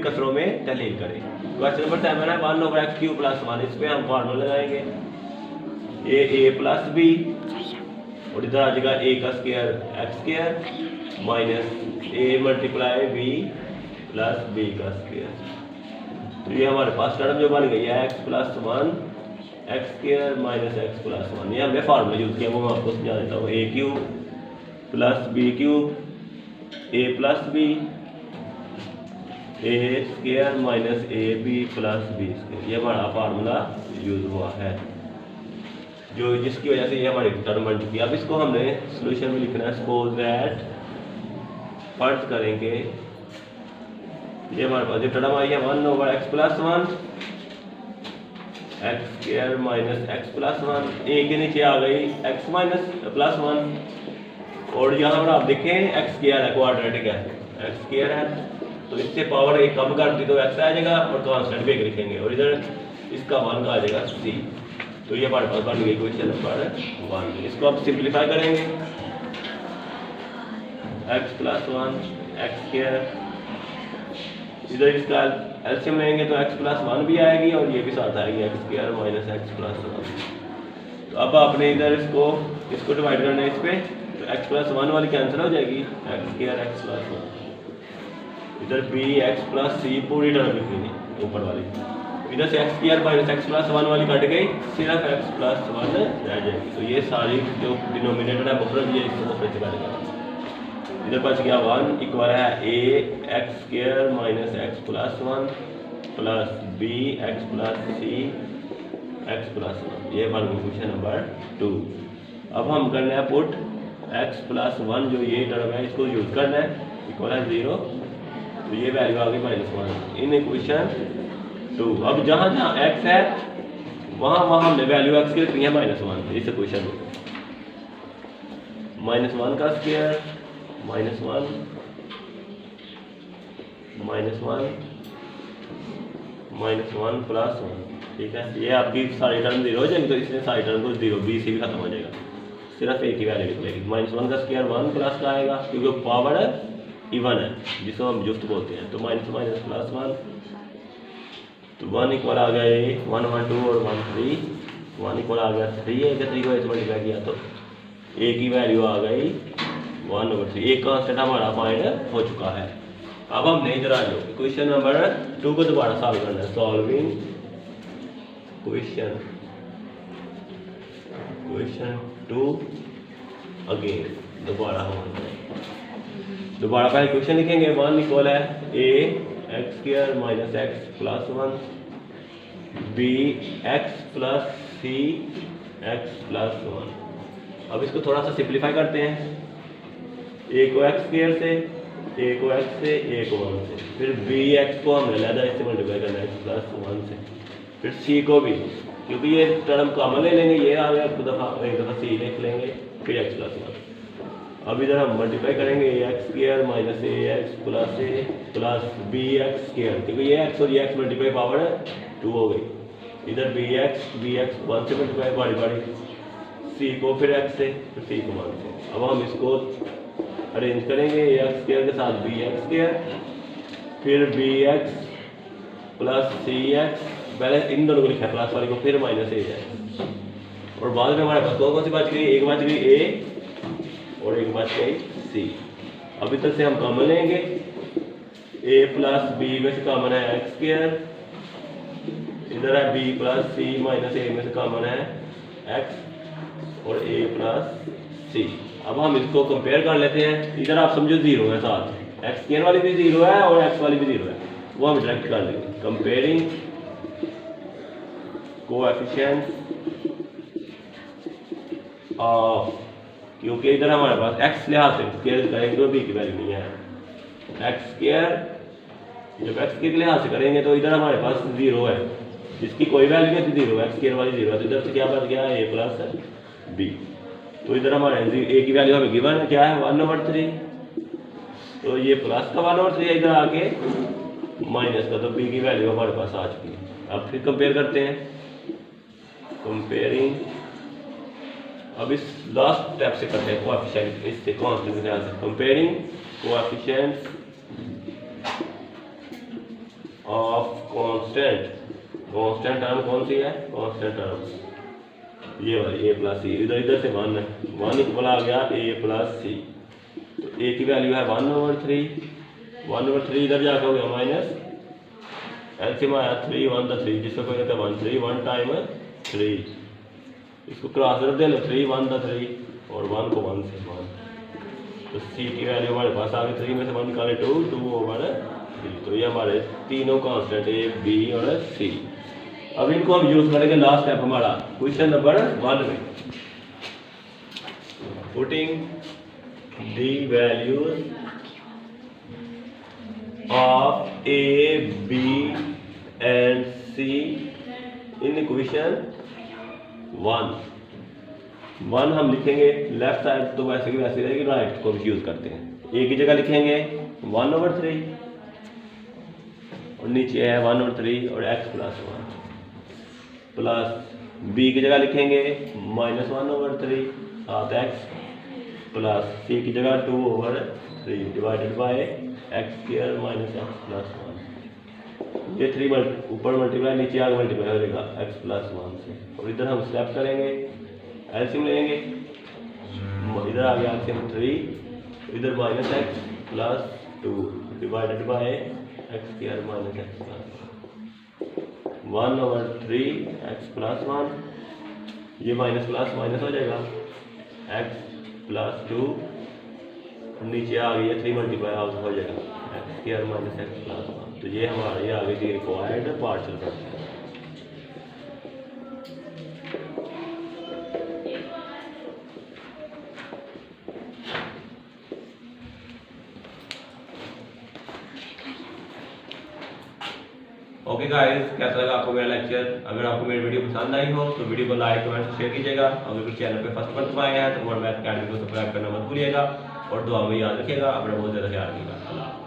कसरों में तहलील करें। Question number 7 है 1/x³ + 1। इस पे हम फार्मूला लगाएंगे a + b और इधर आ जाएगा a² x² minus a × b + b²। तो ये हमारे पास टर्म जो बन गई है x + 1 x² माइनस x + 1। ये हमने फार्मूला यूज किया, वो मैं आपको समझा देता हूँ। a³ + b³ a + b a² minus ab + b²। ये हमारा फार्मूला यूज हुआ है, जो जिसकी वजह से ये हमारी टर्म बन चुकी है। अब इसको हमने सॉल्यूशन में लिखना है। सपोज दैट, फर्ज करेंगे ये हमारे पास जो टर्म आई है 1/x + 1 x² minus x + 1। a के नीचे आ गई x + 1 और यहाँ पर आप देखें x² है, क्वाड्रेटिक है, x² है, तो इससे पावर एक कम कर दी तो x आ जाएगा और कांस्टेंट भी एक लिखेंगे और इधर इसका मान आ जाएगा c। तो ये हमारे पास बन गई क्वेश्चन नंबर 1। इसको आप सिंप्लीफाई करेंगे x + 1 x², इधर इसका एलसीएम लेंगे तो x + 1 भी आएगी और ये भी साथ आएगी x² माइनस x + 1। तो अब आपने इधर इसको डिवाइड करना है इस पे, तो x + 1 वाली कैंसिल हो जाएगी, x² x + 1। इधर b x + c पूरी टर्म लिखेंगे ऊपर वाली, इधर से x² माइनस x + 1 वाली कट गई, सिर्फ x + 1 रह जाएगी। तो ये सारी जो डिनोमिनेटर है मुफरद, ये इसको मुफरद से करेगा। इधर बच गया 1 इक्वल है a x² minus x + 1 plus b x + c x + 1। ये बन गई क्वेश्चन नंबर 2। अब हम करना है पुट x + 1, जो ये टर्म है इसको यूज करना है, इक्वल है 0, तो ये वैल्यू आ गई -1 इन इक्वेशन 2। अब जहाँ जहाँ x है वहाँ हमने वैल्यू x की रखनी है -1 इस इक्वेशन में। -1 का स्क्वायर -1 + 1, ठीक है। ये आपकी सारी टर्म 0 हो जाएगी, तो इसमें सारी टर्म को 0 b से भी खत्म हो जाएगा, सिर्फ एक ही वैल्यू निकलेगी। -1 का स्क्वायर 1 प्लस का आएगा, क्योंकि पावर इवन है जिसको हम जुस्त बोलते हैं, तो -1 तो 1 इक्वल आ गया 1 1 2 और 1 3, 1 इक्वल आ गया 3 है, 3 को ऐसे मल्टीप्लाई किया तो a की वैल्यू आ गई 1/3। एक कांस्टेंट हमारा फाइंड हो चुका है। अब हमने इधर आ जाओ क्वेश्चन नंबर 2 को दोबारा सॉल्व करना है। सॉल्विंग क्वेश्चन 2 अगेन, दोबारा पहले क्वेश्चन लिखेंगे। 1 इक्वल है a x² minus x + 1 b x + c x + 1। अब इसको थोड़ा सा सिंप्लीफाई करते हैं। a को x² से, a को x से, a को 1 से, फिर bx को हमने लहदा इससे मल्टीप्लाई करना है x + 1 से, फिर c को भी, क्योंकि ये टर्म कॉमन ले लेंगे, ये आ गया एक दफ़ा c लिख लेंगे, फिर x + 1। अब इधर हम मल्टीप्लाई करेंगे x² minus ax plus a plus bx², क्योंकि ये x और ये x मल्टीप्लाई पावर 2 हो गई। इधर bx 1 से मल्टीप्लाई बारी c को फिर x से, फिर c को 1 से। अब हम इसको अरेंज करेंगे x² के साथ bx², फिर bx प्लस cx, पहले इन दोनों को लिखा प्लस वाली को, फिर माइनस ax, और बाद में हमारे पास कौन सी बच गई, एक बच गई a और एक बच गई c। अब इधर से हम कॉमन लेंगे, a प्लस b में से कॉमन है x², इधर है b plus c minus a में से कॉमन है x और a प्लस c। अब हम इसको कंपेयर कर लेते हैं। इधर आप समझो 0 है साथ, x² वाली भी 0 है और x वाली भी 0 है, वो हम डायरेक्ट कर लेंगे। कंपेयरिंग कोएफिशिएंट्स ऑफ, क्योंकि इधर हमारे पास x लिहाज से स्केल करेंगे तो b की वैल्यू नहीं है, x², जब x के लिहाज से करेंगे तो इधर हमारे पास 0 है, जिसकी कोई वैल्यू नहीं थी 0, x² वाली 0 है, तो इधर से क्या बच गया a प्लस b। तो इधर हमारे a की वैल्यू हमें गिवन है, क्या है 1/3, तो ये प्लस का 1/3 है, इधर आके माइनस का, तो b की वैल्यू हमारे पास आ चुकी है। अब फिर कंपेयर करते हैं, कंपेयरिंग, अब इस लास्ट स्टेप से करते हैं कोएफिशिएंट, इससे कांस्टेंट के ख्याल से comparing coefficients of constant, constant term कौन सी है, कांस्टेंट टर्म ये वाली ए प्लस सी, इधर इधर से 1 है, 1 इक्वल आ गया ए प्लस सी, तो ए की वैल्यू है 1/3, 1/3 इधर जाकर हो गया माइनस, एलसीएम आया 3 1 द 3, जिसको कोई कहता है 1 3 1 टाइम 3, इसको क्रॉस कर दे लो 3 1 द 3 और 1 को 1 से 1, तो सी की वैल्यू हमारे पास आ गई 3 में से 1 निकाले 2 2/3, तो ये हमारे तीनों कांस्टेंट ए बी और सी। अब इनको हम यूज करेंगे लास्ट स्टेप हमारा क्वेश्चन नंबर 1 में, putting the values of A B and C in equation 1 हम लिखेंगे लेफ्ट साइड तो वैसे की वैसे रहेगी, राइट को यूज करते हैं, ए की जगह लिखेंगे 1/3 और नीचे है 1/3 और x प्लस 1 प्लस बी की जगह लिखेंगे -1/3 साथ x प्लस सी की जगह 2/3 divided by x square minus x plus 1, ये 3 ऊपर मल्टीप्लाई नीचे आगे मल्टीप्लाई हो जाएगा x प्लस 1 से, और इधर हम स्लैप करेंगे एलसीएम लेंगे, इधर आ गया एलसीएम 3, इधर minus x plus 2 divided by x square minus x plus 1/3 x plus 1, ये माइनस प्लस माइनस हो जाएगा x प्लस 2, नीचे आ गई है 3 मल्टीप्लाई आउट हो जाएगा x square minus x plus 1, तो ये हमारी आ गई थी required partial fraction. Okay guys, कैसा लगा आपको मेरा लेक्चर? अगर आपको मेरी वीडियो पसंद आई हो तो वीडियो को लाइक कमेंट शेयर कीजिएगा, अगर चैनल पे फर्स्ट बार आए हैं तो वर्ल्ड मैथ अकेडमी को सब्सक्राइब करना मत भूलिएगा, और दुआ में याद रखिएगा, अपना बहुत ज़्यादा ख्याल रखिएगा। अल्लाह।